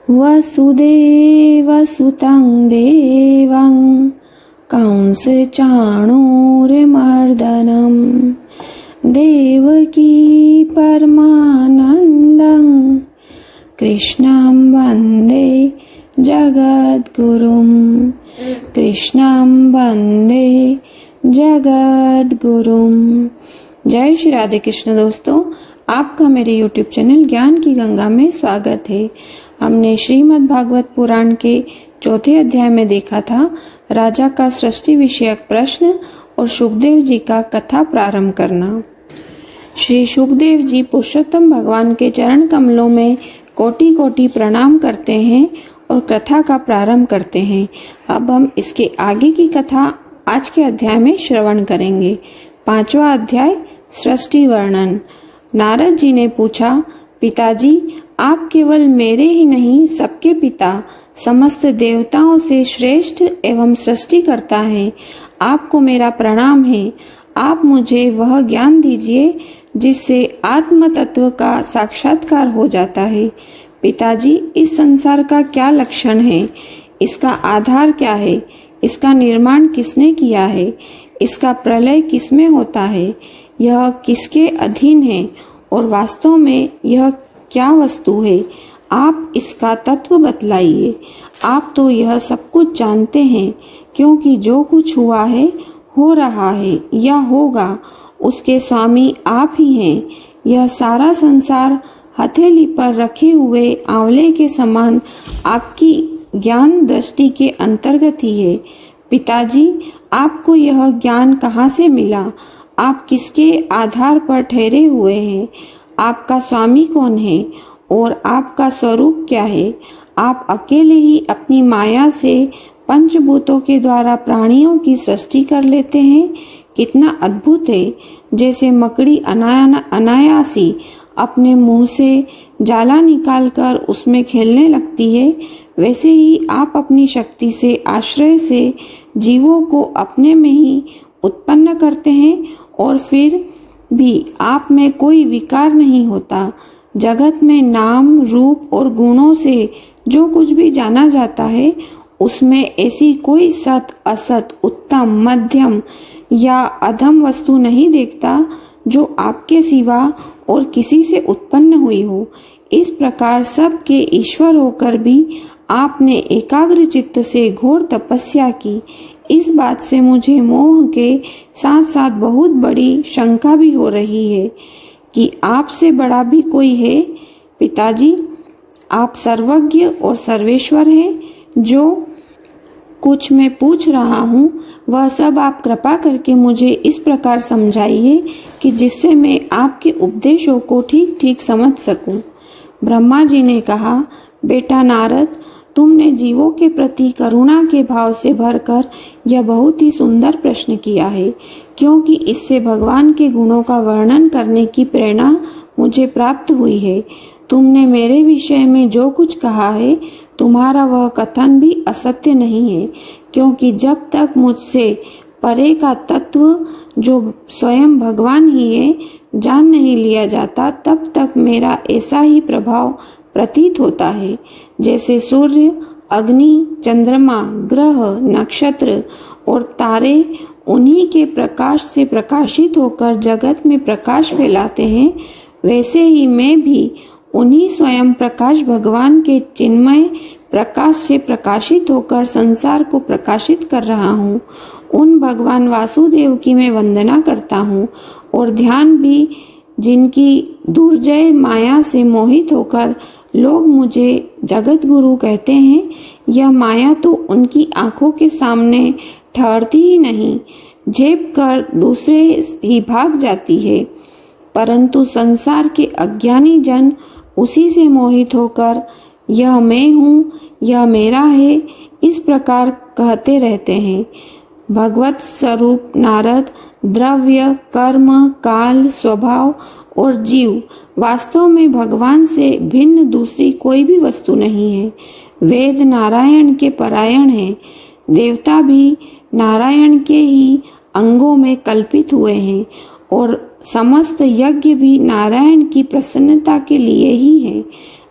वसुदेवसुतं देवं कंसचाणूरमर्दनं देवकी परमानन्दं कृष्णं वन्दे जगद्गुरुं कृष्णं वन्दे जगद्गुरुं। जय श्री राधे कृष्ण। दोस्तों, आपका मेरे YouTube चैनल ज्ञान की गंगा में स्वागत है। हमने श्रीमद् भागवत पुराण के 4थे अध्याय में देखा था राजा का सृष्टि विषयक प्रश्न और सुखदेव जी का कथा प्रारंभ करना। श्री सुखदेव जी पुरुषोत्तम भगवान के चरण कमलों में कोटि कोटि प्रणाम करते हैं और कथा का प्रारंभ करते हैं। अब हम इसके आगे की कथा आज के अध्याय में श्रवण करेंगे। 5वां अध्याय, सृष्टि वर्णन। नारद जी ने पूछा, पिताजी, आप केवल मेरे ही नहीं सबके पिता, समस्त देवताओं से श्रेष्ठ एवं सृष्टि करता है। आपको मेरा प्रणाम है। आप मुझे वह ज्ञान दीजिए जिससे आत्म तत्व का साक्षात्कार हो जाता है। पिताजी, इस संसार का क्या लक्षण है? इसका आधार क्या है? इसका निर्माण किसने किया है? इसका प्रलय किसमें होता है? यह किसके अधीन है और वास्तव में यह क्या वस्तु है? आप इसका तत्व बतलाइए। आप तो यह सब कुछ जानते हैं, क्योंकि जो कुछ हुआ है, हो रहा है या होगा, उसके स्वामी आप ही हैं। यह सारा संसार हथेली पर रखे हुए आंवले के समान आपकी ज्ञान दृष्टि के अंतर्गत ही है। पिताजी, आपको यह ज्ञान कहाँ से मिला? आप किसके आधार पर ठहरे हुए हैं? आपका स्वामी कौन है और आपका स्वरूप क्या है? आप अकेले ही अपनी माया से पंचभूतों के द्वारा प्राणियों की सृष्टि कर लेते हैं। कितना अद्भुत है। जैसे मकड़ी अनायासी अपने मुंह से जाला निकालकर उसमें खेलने लगती है, वैसे ही आप अपनी शक्ति से आश्रय से जीवों को अपने में ही उत्पन्न करते हैं और फिर भी आप में कोई विकार नहीं होता। जगत में नाम, रूप और गुणों से जो कुछ भी जाना जाता है, उसमें ऐसी कोई सत, असत, उत्तम, मध्यम या अधम वस्तु नहीं देखता जो आपके सिवा और किसी से उत्पन्न हुई हो। इस प्रकार सब के ईश्वर होकर भी आपने एकाग्र चित्त से घोर तपस्या की। इस बात से मुझे मोह के साथ साथ बहुत बड़ी शंका भी हो रही है कि आपसे बड़ा भी कोई है। पिताजी, आप सर्वज्ञ और सर्वेश्वर हैं। जो कुछ मैं पूछ रहा हूँ वह सब आप कृपा करके मुझे इस प्रकार समझाइए कि जिससे मैं आपके उपदेशों को ठीक ठीक समझ सकूं। ब्रह्मा जी ने कहा, बेटा नारद, तुमने जीवों के प्रति करुणा के भाव से भरकर यह बहुत ही सुंदर प्रश्न किया है, क्योंकि इससे भगवान के गुणों का वर्णन करने की प्रेरणा मुझे प्राप्त हुई है। तुमने मेरे विषय में जो कुछ कहा है, तुम्हारा वह कथन भी असत्य नहीं है, क्योंकि जब तक मुझसे परे का तत्व जो स्वयं भगवान ही है जान नहीं लिया जाता, तब तक मेरा ऐसा ही प्रभाव प्रतीत होता है। जैसे सूर्य, अग्नि, चंद्रमा, ग्रह, नक्षत्र और तारे उन्हीं के प्रकाश से प्रकाशित होकर जगत में प्रकाश फैलाते हैं, वैसे ही मैं भी उन्हीं स्वयं प्रकाश भगवान के चिन्मय प्रकाश से प्रकाशित होकर संसार को प्रकाशित कर रहा हूँ। उन भगवान वासुदेव की मैं वंदना करता हूँ और ध्यान भी जिनकी दुर्जय माया से मोहित होकर लोग मुझे जगत गुरु कहते हैं, यह माया तो उनकी आंखों के सामने ठहरती ही नहीं, झेप कर दूसरे ही भाग जाती है। परंतु संसार के अज्ञानी जन उसी से मोहित होकर यह मैं हूँ, यह मेरा है, इस प्रकार कहते रहते हैं। भगवत स्वरूप नारद, द्रव्य, कर्म, काल, स्वभाव और जीव वास्तव में भगवान से भिन्न दूसरी कोई भी वस्तु नहीं है। वेद नारायण के परायण हैं। देवता भी नारायण के ही अंगों में कल्पित हुए हैं और समस्त यज्ञ भी नारायण की प्रसन्नता के लिए ही है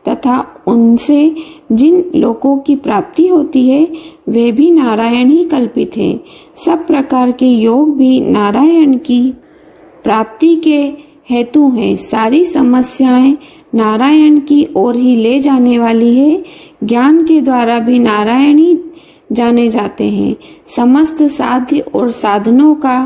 तथा उनसे जिन लोकों की प्राप्ति होती है वे भी नारायण ही कल्पित हैं। सब प्रकार के योग भी नारायण की प्राप्ति के हेतु हैं। सारी समस्याएं नारायण की ओर ही ले जाने वाली है। ज्ञान के द्वारा भी नारायण ही जाने जाते हैं। समस्त साध्य और साधनों का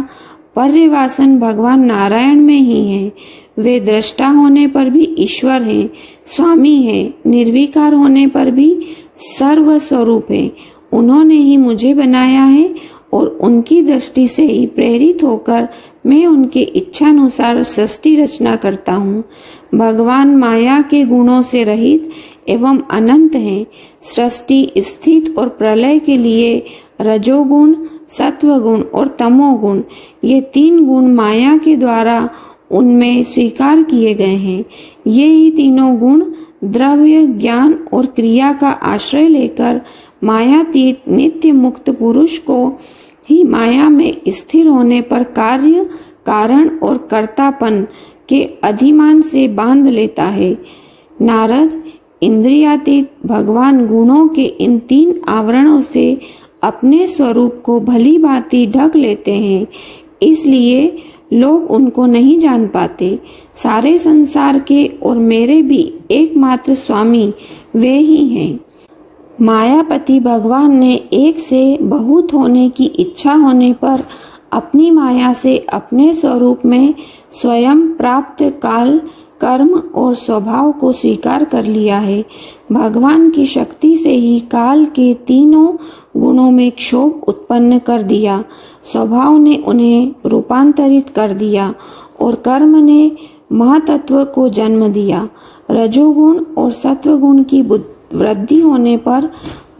पर्यवसान भगवान नारायण में ही है। वे दृष्टा होने पर भी ईश्वर हैं, स्वामी हैं, निर्विकार होने पर भी सर्व स्वरूप हैं। उन्होंने ही मुझे बनाया है और उनकी दृष्टि से ही प्रेरित होकर मैं उनके इच्छानुसार सृष्टि रचना करता हूँ। भगवान माया के गुणों से रहित एवं अनंत हैं। सृष्टि, स्थिति और प्रलय के लिए रजोगुण, सत्वगुण और तमोगुण, ये 3 गुण माया के द्वारा उनमें स्वीकार किए गए हैं। ये ही तीनों गुण द्रव्य, ज्ञान और क्रिया का आश्रय लेकर मायातीत नित्य मुक्त पुरुष को ही माया में स्थिर होने पर कार्य, कारण और कर्तापन के अधिमान से बांध लेता है। नारद इंद्रियातीत भगवान गुणों के इन 3 आवरणों से अपने स्वरूप को भली भांति ढक लेते हैं, इसलिए लोग उनको नहीं जान पाते। सारे संसार के और मेरे भी एकमात्र स्वामी वे ही हैं। मायापति भगवान ने एक से बहुत होने की इच्छा होने पर अपनी माया से अपने स्वरूप में स्वयं प्राप्त काल, कर्म और स्वभाव को स्वीकार कर लिया है। भगवान की शक्ति से ही काल के तीनों गुणों में क्षोभ उत्पन्न कर दिया। स्वभाव ने उन्हें रूपांतरित कर दिया और कर्म ने महातत्व को जन्म दिया। रजोगुण और सत्वगुण की वृद्धि होने पर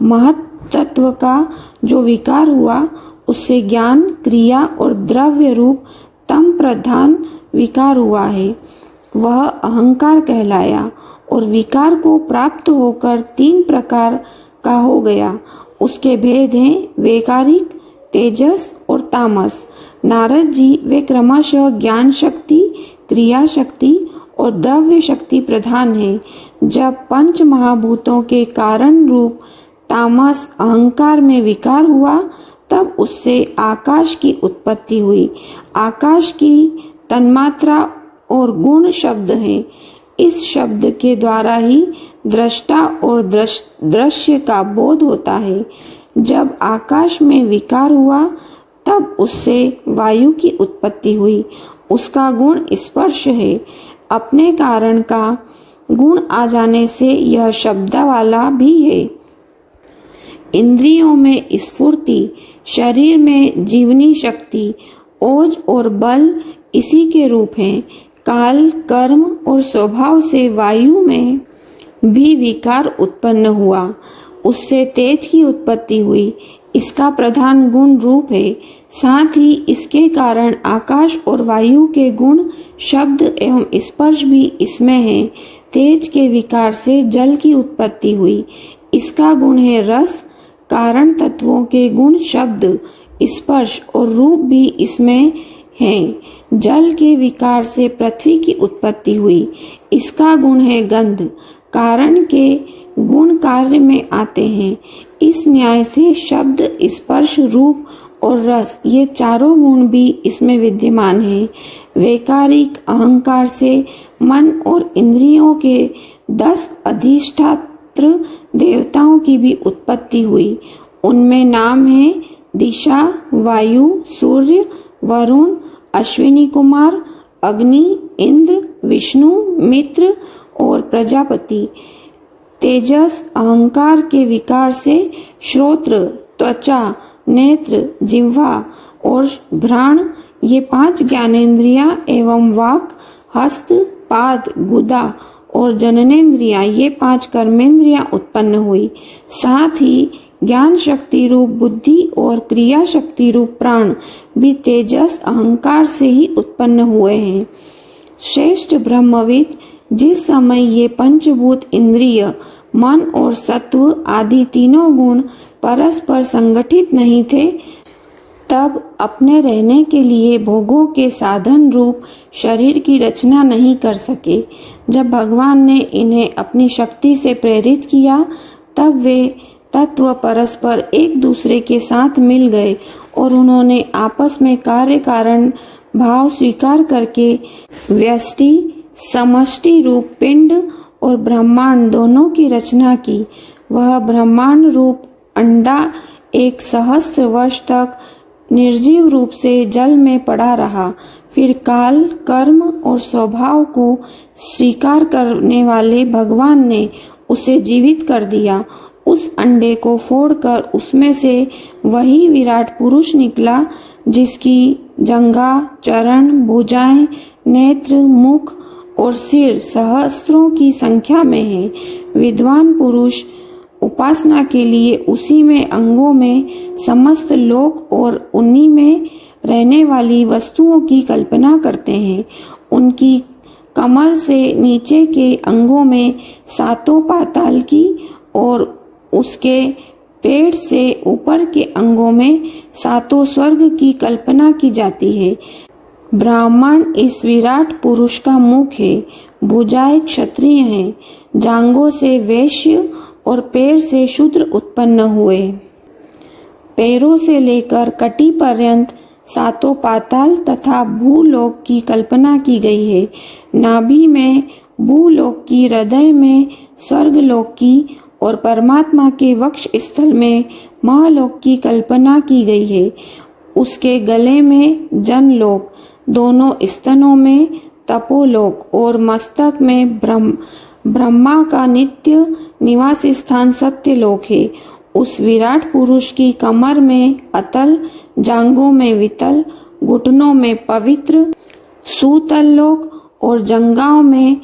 महत्त्व का जो विकार हुआ उससे ज्ञान, क्रिया और द्रव्य रूप तम प्रधान विकार हुआ है। वह अहंकार कहलाया और विकार को प्राप्त होकर 3 प्रकार का हो गया। उसके भेद हैं वैकारिक, तेजस और तामस। नारद जी वे क्रमशः ज्ञान शक्ति, क्रिया शक्ति और द्रव्य शक्ति प्रधान हैं। जब 5 महाभूतों के कारण रूप तामस अहंकार में विकार हुआ तब उससे आकाश की उत्पत्ति हुई। आकाश की तन्मात्रा और गुण शब्द है। इस शब्द के द्वारा ही दृष्टा और दृश्य का बोध होता है। जब आकाश में विकार हुआ तब उससे वायु की उत्पत्ति हुई। उसका गुण स्पर्श है। अपने कारण का गुण आ जाने से यह शब्द वाला भी है। इंद्रियों में स्फूर्ति, शरीर में जीवनी शक्ति, ओज और बल इसी के रूप हैं। काल, कर्म और स्वभाव से वायु में भी विकार उत्पन्न हुआ। उससे तेज की उत्पत्ति हुई। इसका प्रधान गुण रूप है। साथ ही इसके कारण आकाश और वायु के गुण, शब्द एवं स्पर्श भी इसमें है। तेज के विकार से जल की उत्पत्ति हुई। इसका गुण है रस। कारण तत्वों के गुण शब्द, स्पर्श और रूप भी इसमें हैं। जल के विकार से पृथ्वी की उत्पत्ति हुई। इसका गुण है गंध। कारण के गुण कार्य में आते हैं। इस न्याय से शब्द, स्पर्श, रूप और रस ये चारों गुण भी इसमें विद्यमान हैं। वैकारिक अहंकार से मन और इंद्रियों के 10 अधिष्ठात्र देवताओं की भी उत्पत्ति हुई। उनमें नाम है दिशा, वायु, सूर्य, वरुण, अश्विनी कुमार, अग्नि, इंद्र, विष्णु, मित्र और प्रजापति। तेजस अहंकार के विकार से श्रोत्र, त्वचा, नेत्र, जिह्वा और घ्राण ये 5 ज्ञानेन्द्रियां एवं वाक, हस्त, पाद, गुदा और जननेन्द्रियां ये 5 कर्मेंद्रियां उत्पन्न हुई। साथ ही ज्ञान शक्ति रूप बुद्धि और क्रिया शक्ति रूप प्राण भी तेजस अहंकार से ही उत्पन्न हुए हैं। श्रेष्ठ ब्रह्मविद जिस समय ये पंचभूत इंद्रिय, मन और सत्व आदि तीनों गुण परस्पर संगठित नहीं थे तब अपने रहने के लिए भोगों के साधन रूप शरीर की रचना नहीं कर सके। जब भगवान ने इन्हें अपनी शक्ति से प्रेरित किया तब वे तत्व परस्पर एक दूसरे के साथ मिल गए और उन्होंने आपस में कार्य कारण भाव स्वीकार करके व्यष्टि समष्टि रूप पिंड और ब्रह्मांड दोनों की रचना की। वह ब्रह्मांड रूप अंडा 1 सहस्त्र वर्ष तक निर्जीव रूप से जल में पड़ा रहा। फिर काल, कर्म और स्वभाव को स्वीकार करने वाले भगवान ने उसे जीवित कर दिया। उस अंडे को फोड़कर उसमें से वही विराट पुरुष निकला जिसकी जंघा, चरण, भुजाएं, नेत्र, मुख और सिर सहस्त्रों की संख्या में है। विद्वान पुरुष उपासना के लिए उसी में अंगों में समस्त लोक और उन्हीं में रहने वाली वस्तुओं की कल्पना करते हैं। उनकी कमर से नीचे के अंगों में 7 पाताल की और उसके पेट से ऊपर के अंगों में 7 स्वर्ग की कल्पना की जाती है। ब्राह्मण इस विराट पुरुष का मुख है, भुजाएं क्षत्रिय हैं, जांघों से वैश्य और पैर से शूद्र उत्पन्न हुए। पैरों से लेकर कटी पर्यंत 7 पाताल तथा भूलोक की कल्पना की गई है। नाभि में भूलोक की, हृदय में स्वर्गलोक की और परमात्मा के वक्ष स्थल में महलोक की कल्पना की गई है। उसके गले में जनलोक, दोनों स्तनों में तपोलोक और मस्तक में ब्रह्मा का नित्य निवास स्थान सत्यलोक है। उस विराट पुरुष की कमर में अतल, जांघों में वितल, घुटनों में पवित्र सूतल लोक और जंघाओं में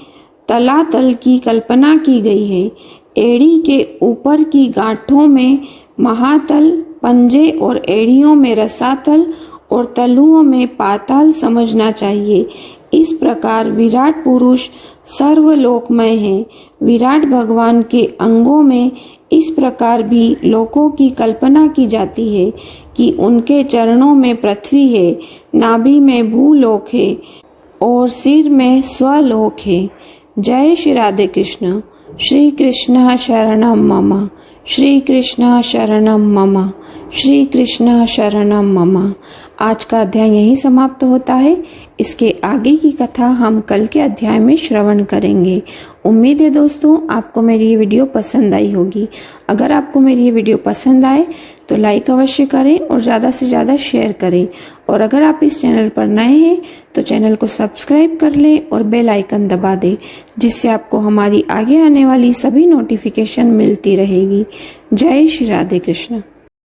तलातल की कल्पना की गई है। एड़ी के ऊपर की गांठों में महातल, पंजे और एड़ियों में रसातल और तलुओं में पाताल समझना चाहिए। इस प्रकार विराट पुरुष सर्वलोकमय है। विराट भगवान के अंगों में इस प्रकार भी लोकों की कल्पना की जाती है कि उनके चरणों में पृथ्वी है, नाभि में भूलोक है और सिर में स्वलोक है। जय श्री राधे कृष्ण। श्री कृष्ण शरणम मम, श्री कृष्ण शरणम मम, श्री कृष्ण शरणम मम। आज का अध्याय यहीं समाप्त होता है। इसके आगे की कथा हम कल के अध्याय में श्रवण करेंगे। उम्मीद है दोस्तों आपको मेरी ये वीडियो पसंद आई होगी। अगर आपको मेरी ये वीडियो पसंद आए तो लाइक अवश्य करें और ज़्यादा से ज़्यादा शेयर करें। और अगर आप इस चैनल पर नए हैं तो चैनल को सब्सक्राइब कर लें और बेल आइकन दबा दें, जिससे आपको हमारी आगे आने वाली सभी नोटिफिकेशन मिलती रहेगी। जय श्री राधे कृष्ण।